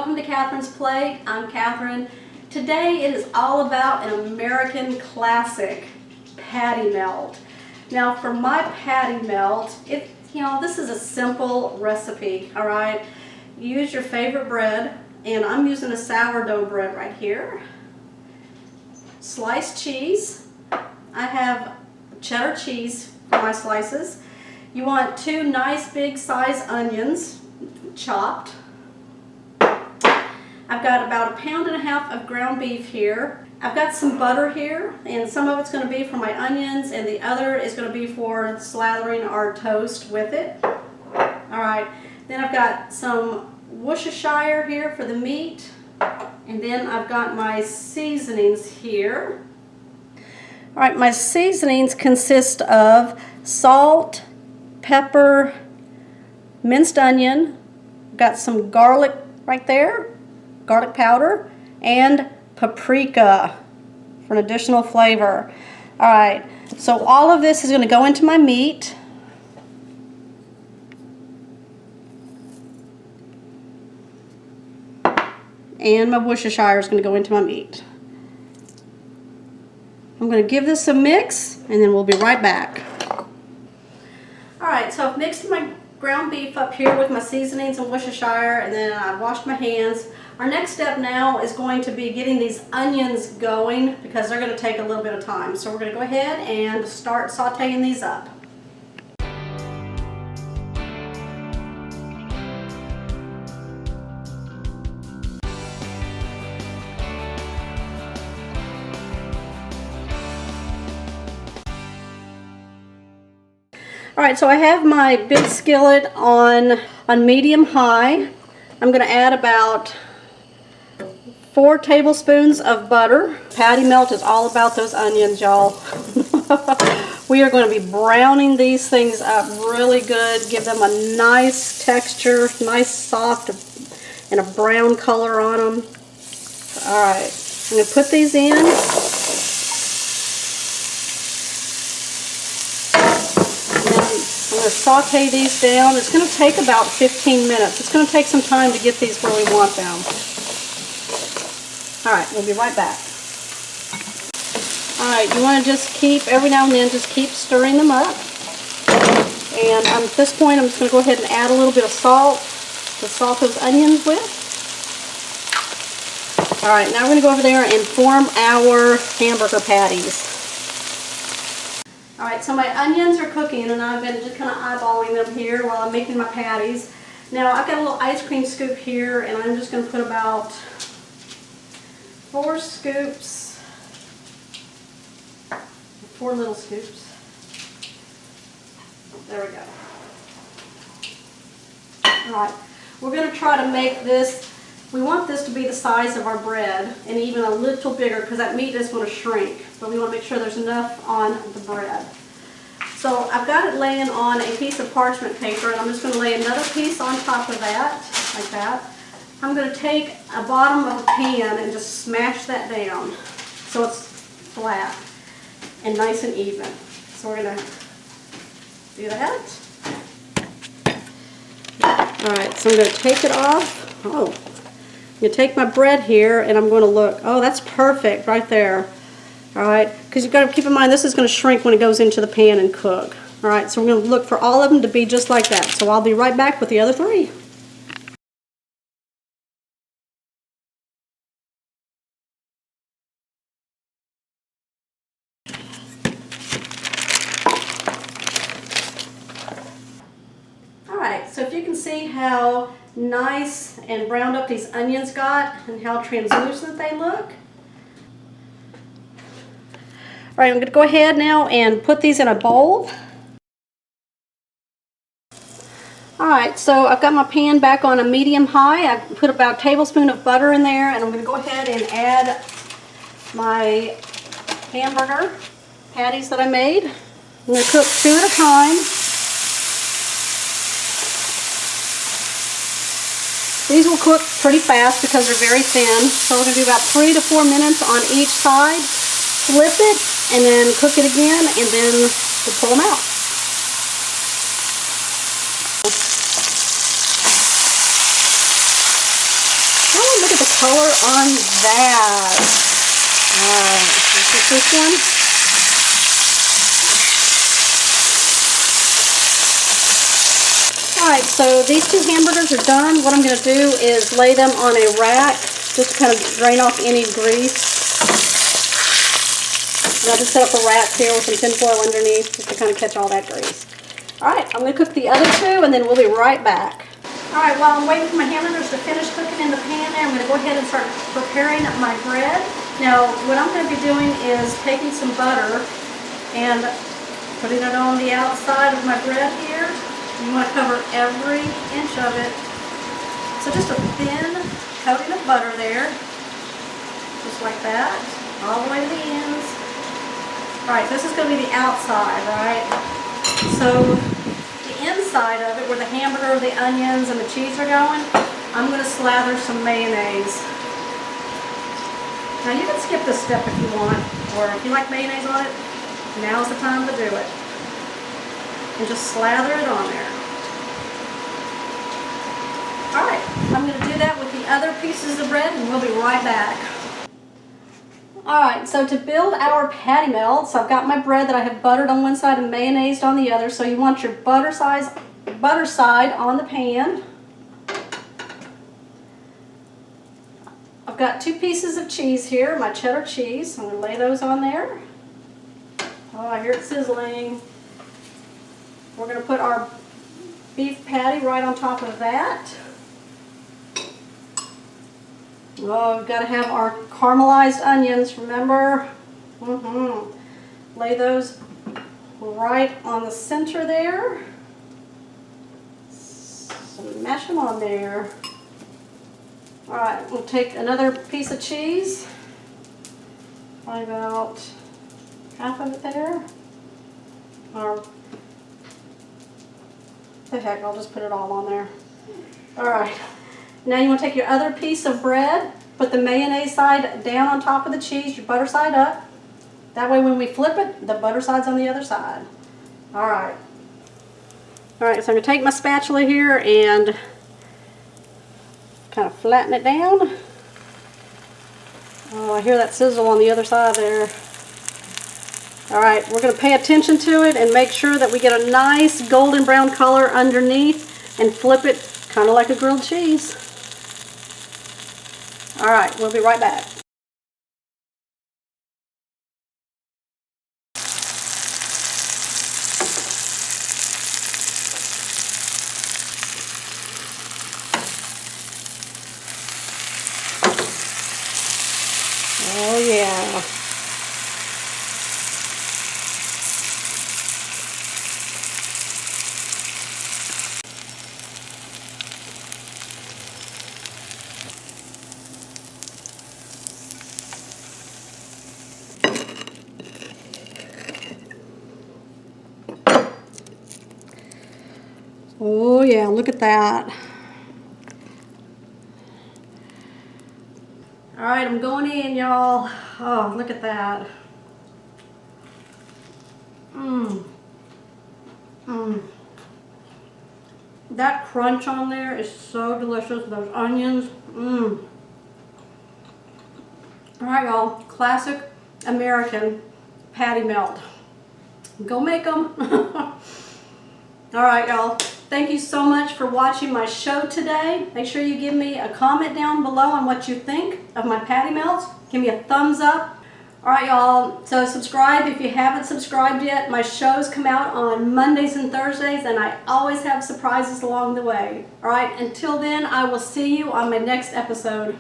welcome to Catherine's Plate. I'm Catherine. Today it is all about an American classic, patty melt. Now for my patty melt, this is a simple recipe, all right? Use your favorite bread, and I'm using a sourdough bread right here. Sliced cheese. I have cheddar cheese for my slices. You want 2 nice big size onions, chopped. I've got about 1.5 pounds of ground beef here. I've got some butter here, and some of it's going to be for my onions, and the other is going to be for slathering our toast with it. Alright, then I've got some Worcestershire here for the meat, and then I've got my seasonings here. Alright, my seasonings consist of salt, pepper, minced onion, got some garlic right there, garlic powder, and paprika for an additional flavor. Alright, so all of this is going to go into my meat. And my Worcestershire is going to go into my meat. I'm going to give this a mix, and then we'll be right back. Alright, so I've mixed my ground beef up here with my seasonings and Worcestershire, and then I've washed my hands. Our next step now is going to be getting these onions going, because they're going to take a little bit of time. So we're going to go ahead and start sauteing these up. Alright, so I have my big skillet on medium high. I'm going to add about 4 tablespoons of butter. Patty melt is all about those onions, y'all. We are going to be browning these things up really good. Give them a nice texture, nice soft and a brown color on them. Alright, I'm going to put these in. I'm going to saute these down. It's going to take about 15 minutes. It's going to take some time to get these where we want them. Alright, we'll be right back. Alright, you want to just keep, every now and then, just keep stirring them up. And at this point, I'm just going to go ahead and add a little bit of salt to salt those onions with. Alright, now we're going to go over there and form our hamburger patties. Alright, so my onions are cooking, and I've been just kind of eyeballing them here while I'm making my patties. Now, I've got a little ice cream scoop here, and I'm just going to put about 4 scoops, 4 little scoops. There we go. Alright, we're going to try to make this, we want this to be the size of our bread, and even a little bigger, because that meat is going to shrink, but we want to make sure there's enough on the bread. So I've got it laying on a piece of parchment paper, and I'm just going to lay another piece on top of that, like that. I'm going to take a bottom of a pan and just smash that down so it's flat and nice and even. So we're going to do that. Alright, so I'm going to take it off. Oh, I'm going to take my bread here, and I'm going to look. Oh, that's perfect right there. Alright, because you've got to keep in mind this is going to shrink when it goes into the pan and cook. Alright, so we're going to look for all of them to be just like that. So I'll be right back with the other 3. Alright, so if you can see how nice and browned up these onions got and how translucent they look. Alright, I'm going to go ahead now and put these in a bowl. Alright, so I've got my pan back on a medium high. I put about a tablespoon of butter in there, and I'm going to go ahead and add my hamburger patties that I made. I'm going to cook 2 at a time. These will cook pretty fast because they're very thin. So we're going to do about 3 to 4 minutes on each side. Flip it, and then cook it again, and then we'll pull them out. color on that. Alright, this is this one. Alright, so these two hamburgers are done. What I'm going to do is lay them on a rack, just to kind of drain off any grease. And I'll just set up a rack here with some tinfoil underneath, just to kind of catch all that grease. Alright, I'm going to cook the other two, and then we'll be right back. Alright, while I'm waiting for my hamburgers to finish cooking in the pan there, I'm going to go ahead and start preparing my bread. Now, what I'm going to be doing is taking some butter and putting it on the outside of my bread here. You want to cover every inch of it. So just a thin coating of butter there, just like that, all the way to the ends. Alright, this is going to be the outside, right? So the inside of it, where the hamburger, the onions, and the cheese are going, I'm going to slather some mayonnaise. Now you can skip this step if you want, or if you like mayonnaise on it, now's the time to do it. And just slather it on there. Alright, I'm going to do that with the other pieces of bread, and we'll be right back. Alright, so to build our patty melts, I've got my bread that I have buttered on one side and mayonnaised on the other. So you want your butter side on the pan. I've got 2 pieces of cheese here, my cheddar cheese. I'm going to lay those on there. Oh, I hear it sizzling. We're going to put our beef patty right on top of that. Oh, we've got to have our caramelized onions, remember? Lay those right on the center there. So mash them on there. Alright, we'll take another piece of cheese. Probably about half of it there. Or the heck, I'll just put it all on there. Alright, now you want to take your other piece of bread, put the mayonnaise side down on top of the cheese, your butter side up. That way when we flip it, the butter side's on the other side. Alright. Alright, so I'm going to take my spatula here and kind of flatten it down. Oh, I hear that sizzle on the other side there. Alright, we're going to pay attention to it and make sure that we get a nice golden brown color underneath and flip it kind of like a grilled cheese. Alright, we'll be right back. Oh yeah. Oh yeah, look at that. Alright, I'm going in, y'all. Oh, look at that. That crunch on there is so delicious. Those onions. Alright, y'all. Classic American patty melt. Go make them. Alright, y'all. Thank you so much for watching my show today. Make sure you give me a comment down below on what you think of my patty melts. Give me a thumbs up. Alright, y'all. So subscribe if you haven't subscribed yet. My shows come out on Mondays and Thursdays, and I always have surprises along the way. Alright, until then, I will see you on my next episode.